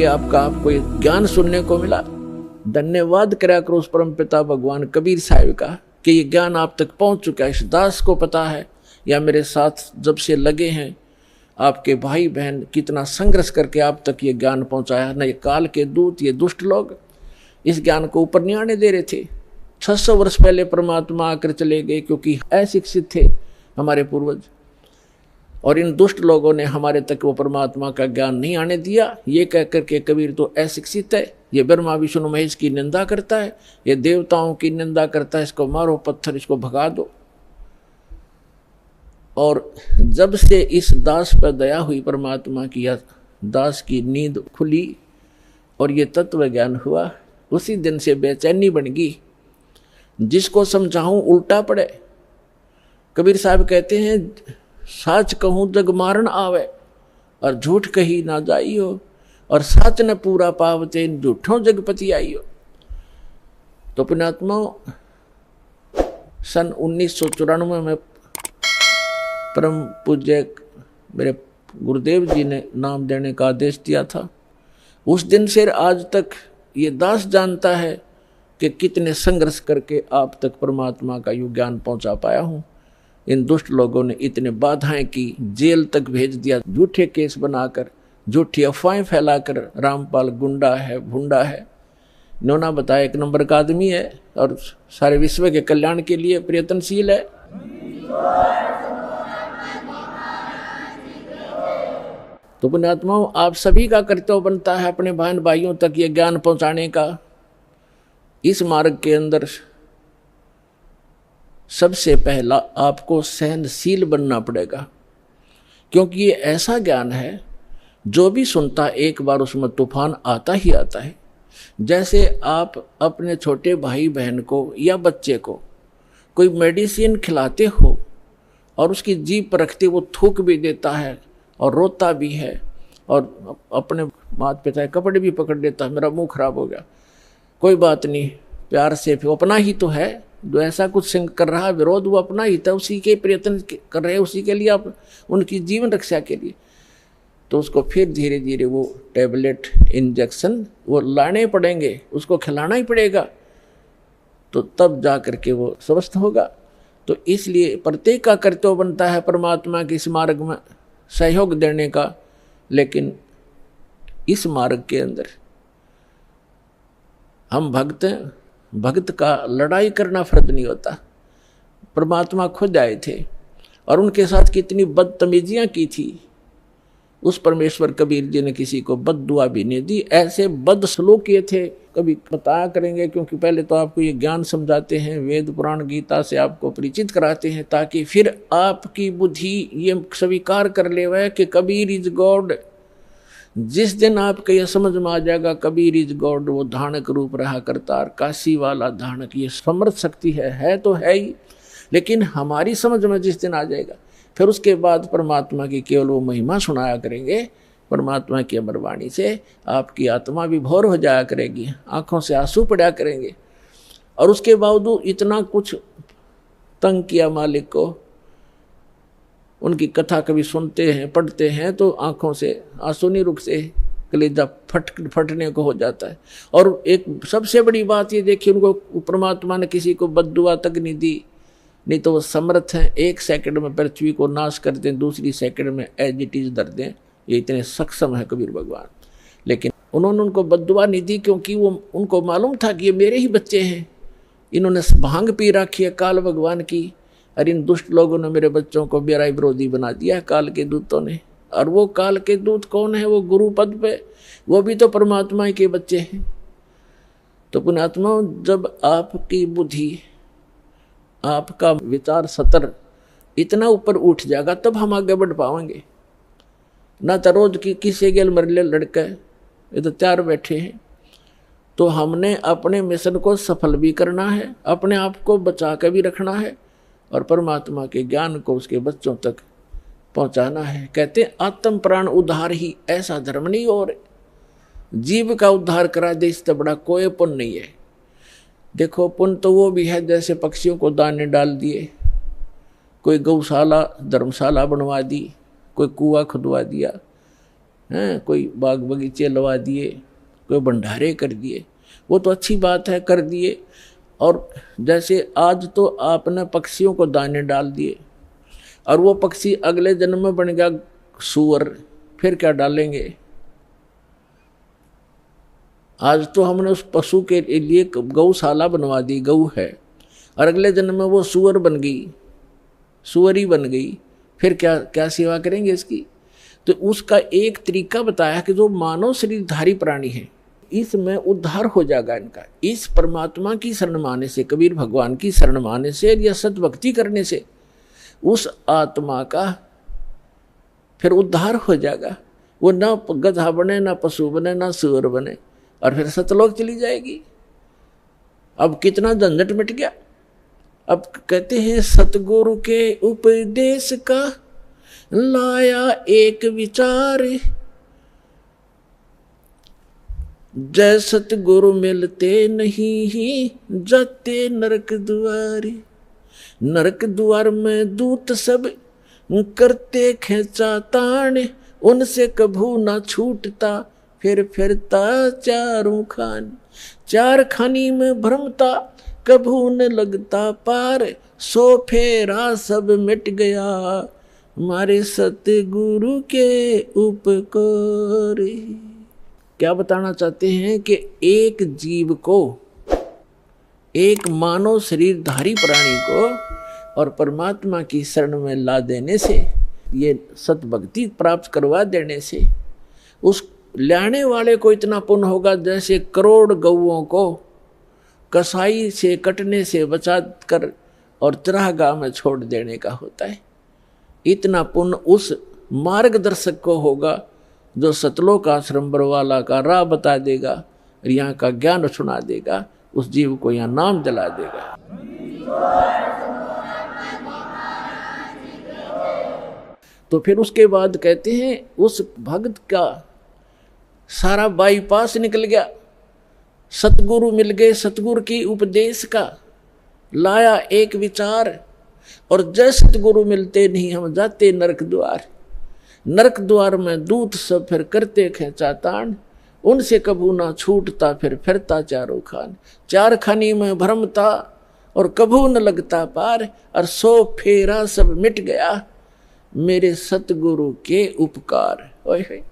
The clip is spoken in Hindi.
भाग्य आपका, आपको ये ज्ञान सुनने को मिला। धन्यवाद करा करो उस परम पिता भगवान कबीर साहिब का कि ये ज्ञान आप तक पहुंच चुका है। इस दास को पता है या मेरे साथ जब से लगे हैं आपके भाई बहन कितना संघर्ष करके आप तक ये ज्ञान पहुंचाया। न ये काल के दूत, ये दुष्ट लोग इस ज्ञान को ऊपर नहीं आने दे रहे थे। 600 वर्ष पहले परमात्मा आकर चले गए क्योंकि अशिक्षित थे हमारे पूर्वज, और इन दुष्ट लोगों ने हमारे तक वो परमात्मा का ज्ञान नहीं आने दिया। ये कह करके कबीर तो अशिक्षित है, ये ब्रह्मा विष्णु महेश की निंदा करता है, ये देवताओं की निंदा करता है, इसको मारो पत्थर, इसको भगा दो। और जब से इस दास पर दया हुई परमात्मा की, या दास की नींद खुली और ये तत्व ज्ञान हुआ, उसी दिन से बेचैनी बन गई। जिसको समझाऊं उल्टा पड़े। कबीर साहब कहते हैं साच कहूं जग मारन आवे और झूठ कही ना जाइयो, और साच न पूरा पावते झूठों जगपति आइयो। तो पुण्यात्माओं, सन 1994 में परम पूज्य मेरे गुरुदेव जी ने नाम देने का आदेश दिया था। उस दिन से आज तक ये दास जानता है कि कितने संघर्ष करके आप तक परमात्मा का यू ज्ञान पहुंचा पाया हूं। इन दुष्ट लोगों ने इतने बाधाएं की, जेल तक भेज दिया, झूठे केस बनाकर, झूठी अफवाहें फैलाकर। रामपाल गुंडा है, भुंडा है, इन्होंने बताया 1 नंबर का आदमी है और सारे विश्व के कल्याण के लिए प्रयत्नशील है। तो पुण्यात्माओं, आप सभी का कर्तव्य बनता है अपने बहन भाइयों तक ये ज्ञान पहुंचाने का। इस मार्ग के अंदर सबसे पहला आपको सहनशील बनना पड़ेगा, क्योंकि ये ऐसा ज्ञान है जो भी सुनता एक बार उसमें तूफान आता ही आता है। जैसे आप अपने छोटे भाई बहन को या बच्चे को कोई मेडिसिन खिलाते हो और उसकी जीभ पर रखते वो थूक भी देता है और रोता भी है, और अपने माता पिता के कपड़े भी पकड़ लेता है, मेरा मुंह खराब हो गया, कोई बात नहीं, प्यार से, फिर अपना ही तो है जो ऐसा कुछ कर रहा है, विरोध वो अपना ही था, उसी के प्रयत्न कर रहे हैं, उसी के लिए आप उनकी जीवन रक्षा के लिए। तो उसको फिर धीरे धीरे वो टैबलेट, इंजेक्शन वो लाने पड़ेंगे, उसको खिलाना ही पड़ेगा, तो तब जा करके वो स्वस्थ होगा। तो इसलिए प्रत्येक का कर्तव्य बनता है परमात्मा के इस मार्ग में सहयोग देने का। लेकिन इस मार्ग के अंदर हम भक्त का लड़ाई करना फर्ज नहीं होता। परमात्मा खुद आए थे और उनके साथ कितनी बदतमीजियां की थी। उस परमेश्वर कबीर जी ने किसी को बद्दुआ भी नहीं दी, ऐसे बद सलूक किए थे। कभी बताया करेंगे, क्योंकि पहले तो आपको ये ज्ञान समझाते हैं, वेद पुराण गीता से आपको परिचित कराते हैं, ताकि फिर आपकी बुद्धि ये स्वीकार कर ले वह कि कबीर इज गॉड। जिस दिन आपको यह समझ में आ जाएगा कबीर इज गॉड, वो धानक रूप रहा करतार, काशी वाला धानक, ये समर्थ शक्ति है तो है ही, लेकिन हमारी समझ में जिस दिन आ जाएगा, फिर उसके बाद परमात्मा की केवल वो महिमा सुनाया करेंगे। परमात्मा की अमर वाणी से आपकी आत्मा विभोर हो जाया करेगी, आंखों से आंसू पड़ा करेंगे। और उसके बावजूद इतना कुछ तंग किया मालिक को, उनकी कथा कभी सुनते हैं, पढ़ते हैं, तो आंखों से आंसू नहीं रुकते, कलेजा फटने को हो जाता है। और एक सबसे बड़ी बात ये देखिए, उनको परमात्मा ने किसी को बद्दुआ तक नहीं दी, नहीं तो वो समर्थ हैं 1 सेकंड में पृथ्वी को नाश कर दें, दूसरी सेकंड में एज इट इज धर दें, ये इतने सक्षम है कबीर भगवान। लेकिन उन्होंने उनको बद्दुआ नहीं दी, क्योंकि वो उनको मालूम था कि ये मेरे ही बच्चे हैं, इन्होंने भांग पी रखी है काल भगवान की, और इन दुष्ट लोगों ने मेरे बच्चों को मेरा विरोधी बना दिया है काल के दूतों ने। और वो काल के दूत कौन है? वो गुरु पद पे, वो भी तो परमात्मा के बच्चे हैं। तो पुण्यात्मा, जब आपकी बुद्धि, आपका विचार सतर इतना ऊपर उठ जाएगा, तब हम आगे बढ़ पाएंगे। ना तो रोज की किसी गेल मरले लड़के ये तो तैयार बैठे हैं। तो हमने अपने मिशन को सफल भी करना है, अपने आप को बचा के भी रखना है, और परमात्मा के ज्ञान को उसके बच्चों तक पहुंचाना है। कहते हैं आत्म प्राण उद्धार ही ऐसा धर्म नहीं, और जीव का उद्धार करा दे इससे बड़ा कोई पुण्य नहीं है। देखो, पुण्य तो वो भी है जैसे पक्षियों को दाने डाल दिए, कोई गौशाला धर्मशाला बनवा दी, कोई कुआं खुदवा दिया, हैं, कोई बाग बगीचे लगा दिए, कोई भंडारे कर दिए, वो तो अच्छी बात है, कर दिए। और जैसे आज तो आपने पक्षियों को दाने डाल दिए और वो पक्षी अगले जन्म में बन गया सूअर, फिर क्या डालेंगे? आज तो हमने उस पशु के लिए गौशाला बनवा दी, गऊ है, और अगले जन्म में वो सूअर बन गई, सूअरी बन गई, फिर क्या क्या सेवा करेंगे इसकी? तो उसका एक तरीका बताया कि जो मानव शरीरधारी प्राणी है इसमें उद्धार हो जाएगा इनका, इस परमात्मा की शरण माने से, कबीर भगवान की शरण माने से या सतभक्ति करने से उस आत्मा का फिर उद्धार हो जाएगा। वो ना गधा बने, ना पशु बने, ना सूअर बने, और फिर सतलोक चली जाएगी। अब कितना झंझट मिट गया। अब कहते हैं सतगुरु के उपदेश का लाया एक विचार, जय सतगुरु मिलते नहीं जाते नरक द्वार। नरक द्वार में दूत सब करते खेचा तान, उनसे कभू ना छूटता फिर फिरता चारों खान। चार खानी में भ्रमता कभू न लगता पार, सो फेरा सब मिट गया हमारे सतगुरु के उपकार। क्या बताना चाहते हैं कि एक जीव को, एक मानव शरीरधारी प्राणी को और परमात्मा की शरण में ला देने से, ये सतभक्ति प्राप्त करवा देने से उस लाने वाले को इतना पुण्य होगा जैसे करोड़ गौओं को कसाई से कटने से बचा कर और चरागाह में छोड़ देने का होता है। इतना पुण्य उस मार्गदर्शक को होगा जो सतलोक आश्रम बरवाला का राह बता देगा, यहाँ का ज्ञान सुना देगा, उस जीव को यहाँ नाम दिला देगा। तो फिर उसके बाद कहते हैं उस भक्त का सारा बाईपास निकल गया, सतगुरु मिल गए, सतगुरु की उपदेश का लाया एक विचार, और जय सतगुरु मिलते नहीं हम जाते नरक द्वार। नरक द्वार में दूत सब फिर करते खेचा तान, उनसे कभू ना छूटता फिर फिरता चारों खान। चार खानी में भ्रमता और कभू न लगता पार, और सो फेरा सब मिट गया मेरे सतगुरु के उपकार। ओए